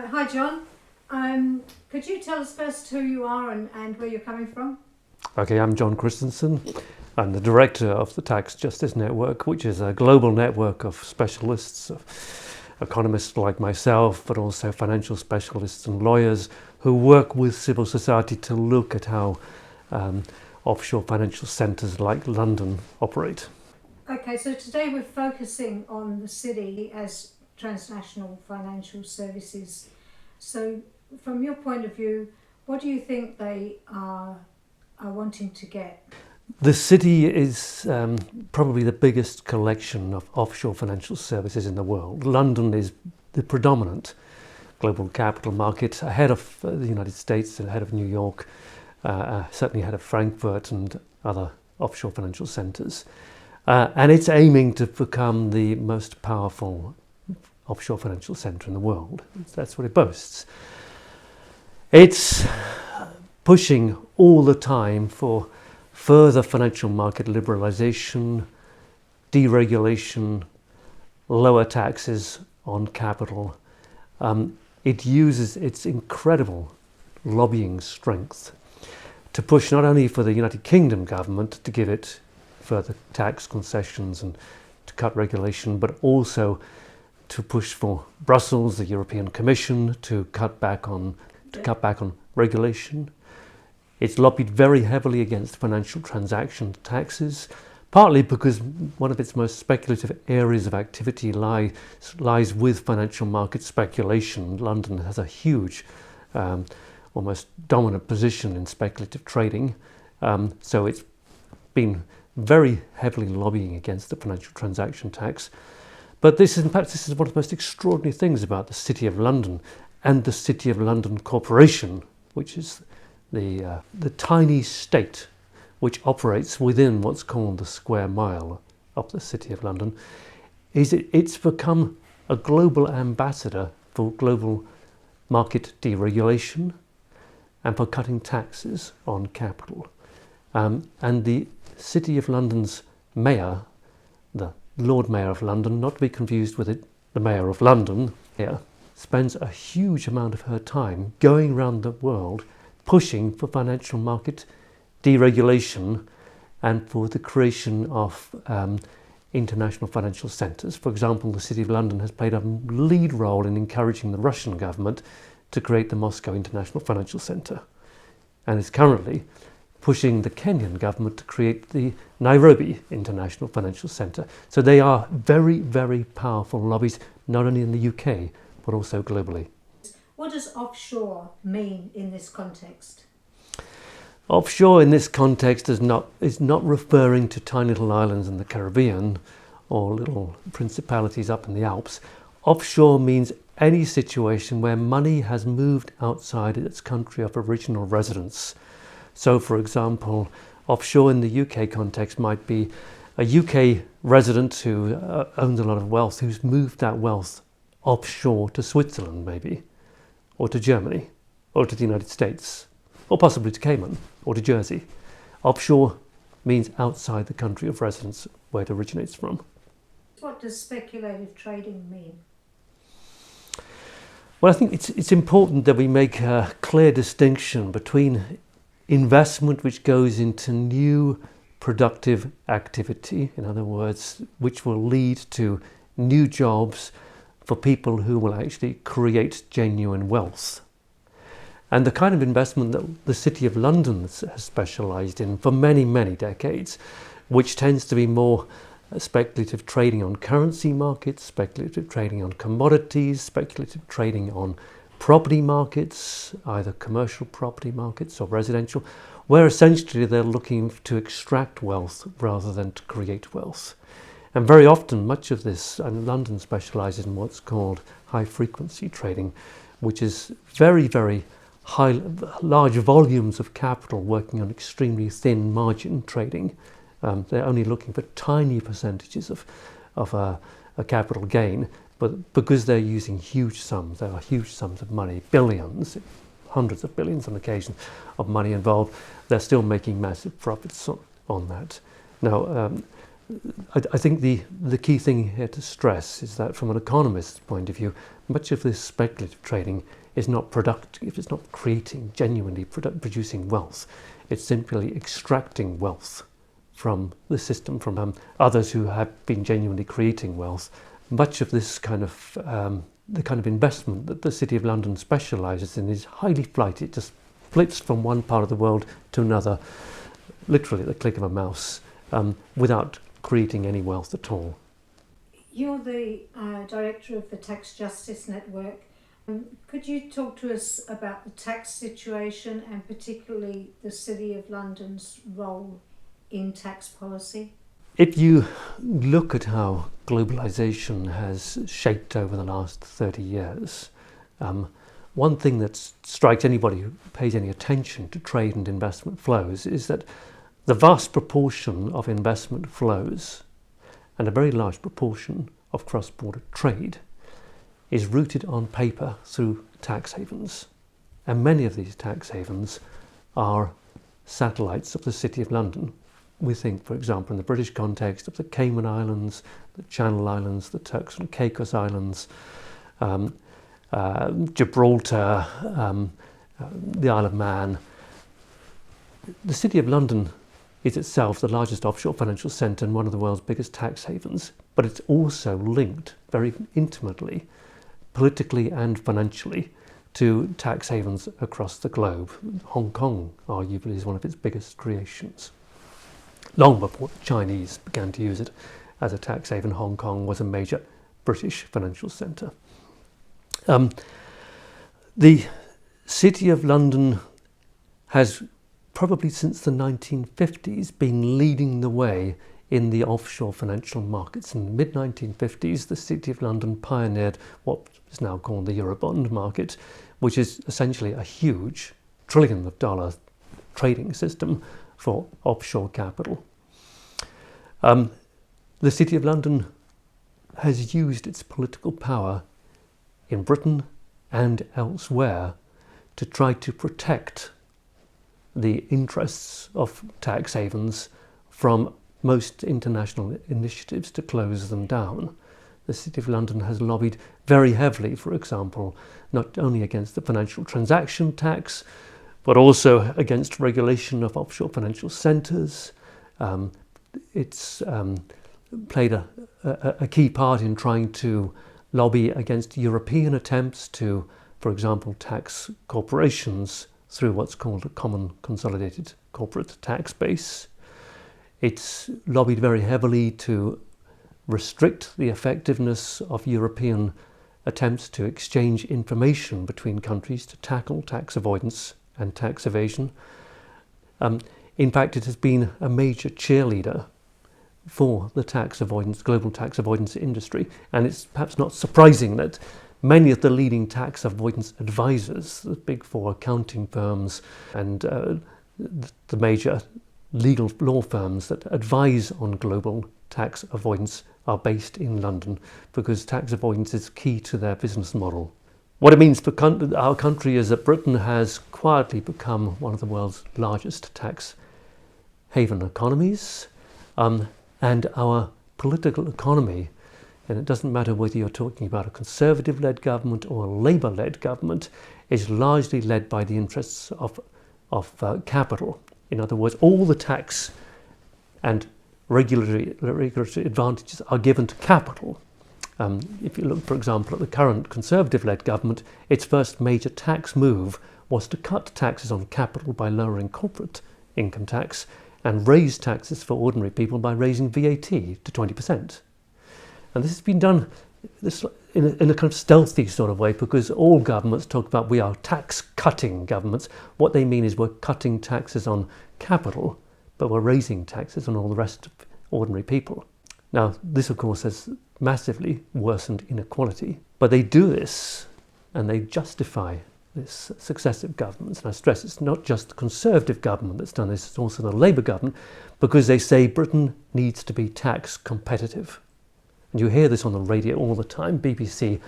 Hi John, could you tell us first who you are and where you're coming from? Okay, I'm John Christensen. I'm the director of the Tax Justice Network, which is a global network of specialists, of economists like myself, but also financial specialists and lawyers who work with civil society to look at how offshore financial centres like London operate. Okay, so today we're focusing on the city as transnational financial services. So from your point of view, what do you think they are wanting to get? The city is probably the biggest collection of offshore financial services in the world. London is the predominant global capital market, ahead of the United States, ahead of New York, certainly ahead of Frankfurt and other offshore financial centres. And it's aiming to become the most powerful offshore financial centre in the world. That's what it boasts. It's pushing all the time for further financial market liberalisation, deregulation, lower taxes on capital. It uses its incredible lobbying strength to push not only for the United Kingdom government to give it further tax concessions and to cut regulation, but also to push for Brussels, the European Commission, to cut back on regulation. It's lobbied very heavily against financial transaction taxes, partly because one of its most speculative areas of activity lies with financial market speculation. London has a huge, almost dominant position in speculative trading, so it's been very heavily lobbying against the financial transaction tax. But this is one of the most extraordinary things about the City of London and the City of London Corporation, which is the tiny state which operates within what's called the square mile of the City of London, is it's become a global ambassador for global market deregulation and for cutting taxes on capital. And the City of London's mayor, the Lord Mayor of London, not to be confused with the Mayor of London, spends a huge amount of her time going around the world pushing for financial market deregulation and for the creation of international financial centres. For example, the City of London has played a lead role in encouraging the Russian government to create the Moscow International Financial Centre, and is currently pushing the Kenyan government to create the Nairobi International Financial Centre. So they are very, very powerful lobbies, not only in the UK, but also globally. What does offshore mean in this context? Offshore in this context is not referring to tiny little islands in the Caribbean or little principalities up in the Alps. Offshore means any situation where money has moved outside its country of original residence. So, for example, offshore in the UK context might be a UK resident who owns a lot of wealth, who's moved that wealth offshore to Switzerland maybe, or to Germany, or to the United States, or possibly to Cayman, or to Jersey. Offshore means outside the country of residence where it originates from. What does speculative trading mean? Well, I think it's important that we make a clear distinction between investment which goes into new productive activity, in other words, which will lead to new jobs for people who will actually create genuine wealth. And the kind of investment that the City of London has specialised in for many, many decades, which tends to be more speculative trading on currency markets, speculative trading on commodities, speculative trading on property markets, either commercial property markets or residential, where essentially they're looking to extract wealth rather than to create wealth. And very often, much of this, and London specialises in what's called high frequency trading, which is very, very large volumes of capital working on extremely thin margin trading. They're only looking for tiny percentages of a capital gain, but because they're using huge sums, there are huge sums of money, billions, hundreds of billions on occasion of money involved, they're still making massive profits on that. Now, I think the key thing here to stress is that from an economist's point of view, much of this speculative trading is not productive, it's not genuinely producing wealth. It's simply extracting wealth from the system, from others who have been genuinely creating wealth. Much of this kind of the kind of investment that the City of London specialises in is highly flighty. It just flips from one part of the world to another, literally at the click of a mouse, without creating any wealth at all. You're the director of the Tax Justice Network. Could you talk to us about the tax situation and particularly the City of London's role in tax policy? If you look at how globalisation has shaped over the last 30 years, one thing that strikes anybody who pays any attention to trade and investment flows is that the vast proportion of investment flows and a very large proportion of cross-border trade is rooted on paper through tax havens. And many of these tax havens are satellites of the City of London. We think, for example, in the British context, of the Cayman Islands, the Channel Islands, the Turks and Caicos Islands, Gibraltar, the Isle of Man. The City of London is itself the largest offshore financial centre and one of the world's biggest tax havens, but it's also linked very intimately, politically and financially, to tax havens across the globe. Hong Kong, arguably, is one of its biggest creations. Long before the Chinese began to use it as a tax haven, Hong Kong was a major British financial centre. The City of London has probably since the 1950s been leading the way in the offshore financial markets. In the mid-1950s, the City of London pioneered what is now called the Eurobond market, which is essentially a huge trillion-dollar trading system for offshore capital. The City of London has used its political power in Britain and elsewhere to try to protect the interests of tax havens from most international initiatives to close them down. The City of London has lobbied very heavily, for example, not only against the financial transaction tax, but also against regulation of offshore financial centres. It's played a key part in trying to lobby against European attempts to, for example, tax corporations through what's called a common consolidated corporate tax base. It's lobbied very heavily to restrict the effectiveness of European attempts to exchange information between countries to tackle tax avoidance and tax evasion. In fact, it has been a major cheerleader for the global tax avoidance industry, and it's perhaps not surprising that many of the leading tax avoidance advisors, the big four accounting firms and the major legal law firms that advise on global tax avoidance are based in London, because tax avoidance is key to their business model. What it means for our country is that Britain has quietly become one of the world's largest tax haven economies, and our political economy, and it doesn't matter whether you're talking about a Conservative-led government or a Labour-led government, is largely led by the interests of capital. In other words, all the tax and regulatory advantages are given to capital. If you look, for example, at the current Conservative-led government, its first major tax move was to cut taxes on capital by lowering corporate income tax and raise taxes for ordinary people by raising VAT to 20%. And this has been done in a kind of stealthy sort of way, because all governments talk about we are tax-cutting governments. What they mean is we're cutting taxes on capital, but we're raising taxes on all the rest of ordinary people. Now, this, of course, has massively worsened inequality, but they do this and they justify this successive governments. And I stress it's not just the Conservative government that's done this, it's also the Labour government, because they say Britain needs to be tax competitive. And you hear this on the radio all the time. BBC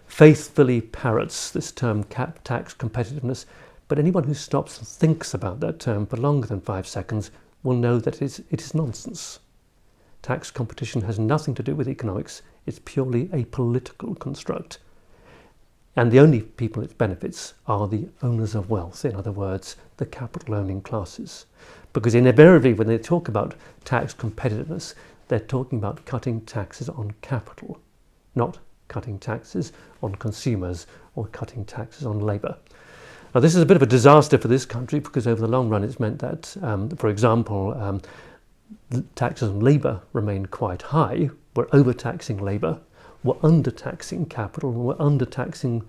faithfully parrots this term, tax competitiveness, but anyone who stops and thinks about that term for longer than 5 seconds will know that it is nonsense. Tax competition has nothing to do with economics. It's purely a political construct. And the only people it benefits are the owners of wealth, in other words, the capital-owning classes. Because invariably, when they talk about tax competitiveness, they're talking about cutting taxes on capital, not cutting taxes on consumers or cutting taxes on labour. Now, this is a bit of a disaster for this country because over the long run it's meant that, for example, taxes on labour remain quite high. We're overtaxing labour, we're undertaxing capital, and we're undertaxing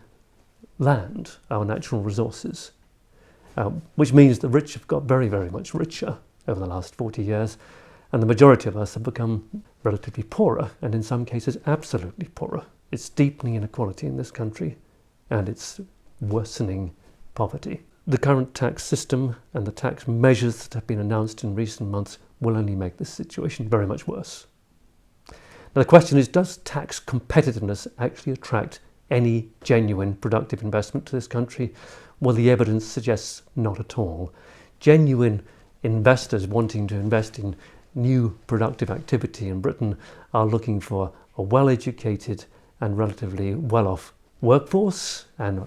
land, our natural resources, which means the rich have got very, very much richer over the last 40 years, and the majority of us have become relatively poorer, and in some cases absolutely poorer. It's deepening inequality in this country, and it's worsening poverty. The current tax system and the tax measures that have been announced in recent months will only make this situation very much worse. Now the question is, does tax competitiveness actually attract any genuine productive investment to this country? Well, the evidence suggests not at all. Genuine investors wanting to invest in new productive activity in Britain are looking for a well-educated and relatively well-off workforce and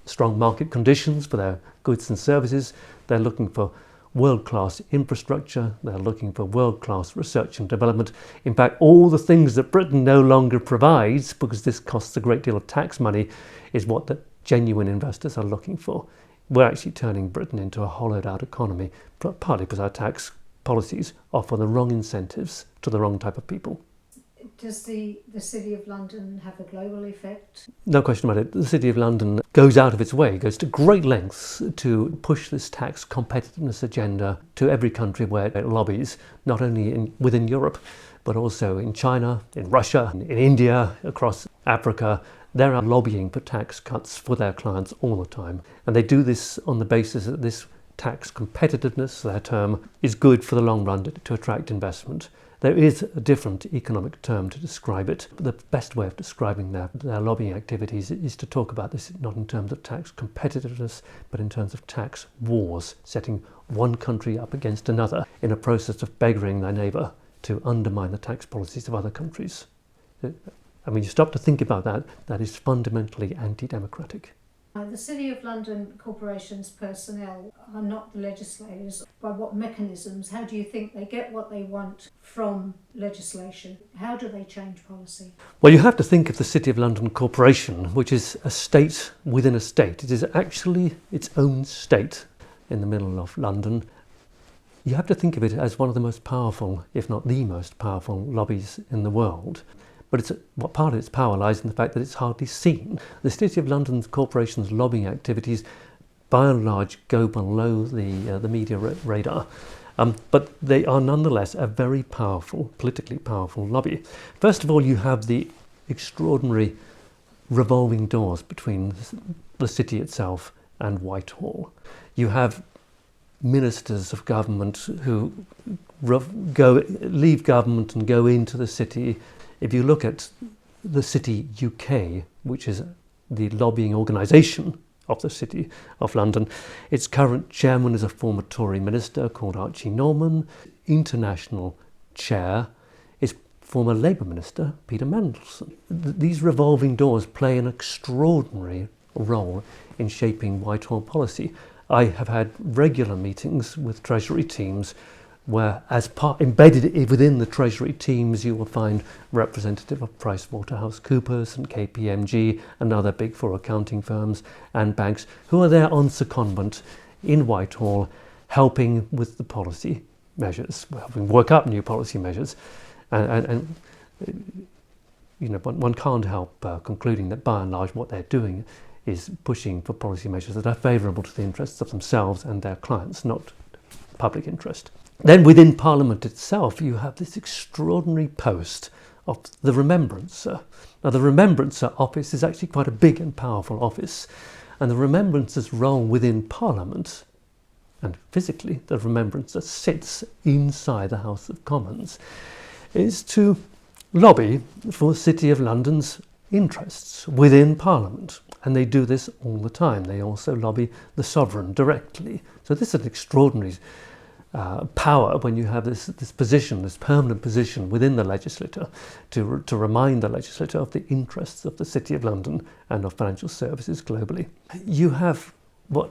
strong market conditions for their goods and services. They're looking for world-class infrastructure, they're looking for world-class research and development. In fact, all the things that Britain no longer provides, because this costs a great deal of tax money, is what the genuine investors are looking for. We're actually turning Britain into a hollowed-out economy, partly because our tax policies offer the wrong incentives to the wrong type of people. Does the City of London have a global effect? No question about it. The City of London goes out of its way, goes to great lengths to push this tax competitiveness agenda to every country where it lobbies, not only within Europe, but also in China, in Russia, in India, across Africa. They're lobbying for tax cuts for their clients all the time. And they do this on the basis that this tax competitiveness, their term, is good for the long run to attract investment. There is a different economic term to describe it. The best way of describing their lobbying activities is to talk about this not in terms of tax competitiveness, but in terms of tax wars, setting one country up against another in a process of beggaring their neighbour to undermine the tax policies of other countries. I mean, you stop to think about that, that is fundamentally anti-democratic. The City of London Corporation's personnel are not the legislators. By what mechanisms? How do you think they get what they want from legislation? How do they change policy? Well, you have to think of the City of London Corporation, which is a state within a state. It is actually its own state in the middle of London. You have to think of it as one of the most powerful, if not the most powerful, lobbies in the world. But what part of its power lies in the fact that it's hardly seen. The City of London Corporation's lobbying activities, by and large, go below the media radar. But they are nonetheless a very powerful, politically powerful lobby. First of all, you have the extraordinary revolving doors between the city itself and Whitehall. You have ministers of government who leave government and go into the city. If you look at the City UK, which is the lobbying organisation of the City of London, its current chairman is a former Tory minister called Archie Norman. International chair is former Labour minister Peter Mandelson. These revolving doors play an extraordinary role in shaping Whitehall policy. I have had regular meetings with Treasury teams where, embedded within the Treasury teams, you will find representative of PricewaterhouseCoopers and KPMG and other big four accounting firms and banks who are there on secondment in Whitehall, helping with the policy measures, helping work up new policy measures. And you know, one can't help concluding that by and large what they're doing is pushing for policy measures that are favourable to the interests of themselves and their clients, not public interest. Then within Parliament itself, you have this extraordinary post of the Remembrancer. Now, the Remembrancer office is actually quite a big and powerful office, and the Remembrancer's role within Parliament, and physically the Remembrancer sits inside the House of Commons, is to lobby for the City of London's interests within Parliament. And they do this all the time. They also lobby the sovereign directly. So this is an extraordinary power when you have this position, this permanent position within the legislature to remind the legislature of the interests of the City of London and of financial services globally. You have what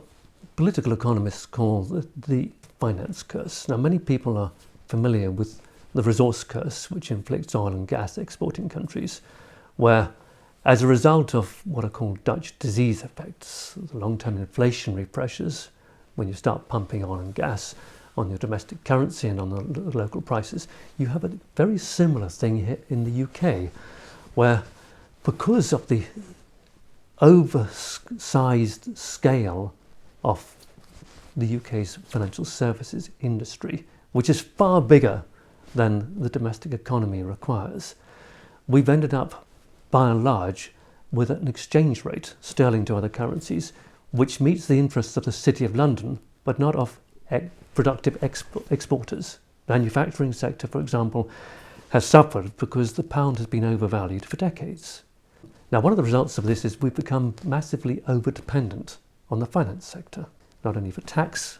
political economists call the finance curse. Now, many people are familiar with the resource curse, which inflicts oil and gas exporting countries, where as a result of what are called Dutch disease effects, the long-term inflationary pressures, when you start pumping oil and gas on your domestic currency and on the local prices, you have a very similar thing here in the UK, where because of the oversized scale of the UK's financial services industry, which is far bigger than the domestic economy requires, we've ended up by and large with an exchange rate, sterling to other currencies, which meets the interests of the City of London, but not of productive exporters. Manufacturing sector, for example, has suffered because the pound has been overvalued for decades. Now, one of the results of this is we've become massively over-dependent on the finance sector, not only for tax,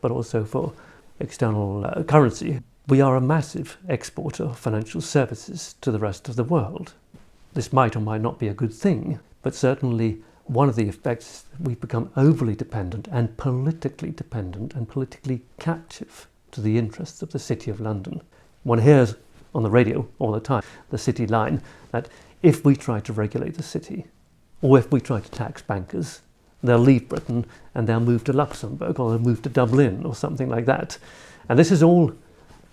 but also for external currency. We are a massive exporter of financial services to the rest of the world. This might or might not be a good thing, but certainly one of the effects, we've become overly dependent and politically captive to the interests of the City of London. One hears on the radio all the time, the City line, that if we try to regulate the city, or if we try to tax bankers, they'll leave Britain and they'll move to Luxembourg or they'll move to Dublin or something like that. And this is all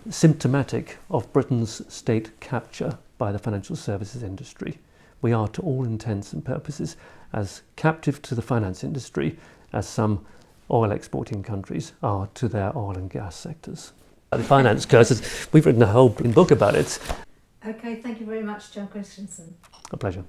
symptomatic of Britain's state capture by the financial services industry. We are, to all intents and purposes, as captive to the finance industry as some oil exporting countries are to their oil and gas sectors. The finance curses, we've written a whole book about it. Okay, thank you very much, John Christensen. A pleasure.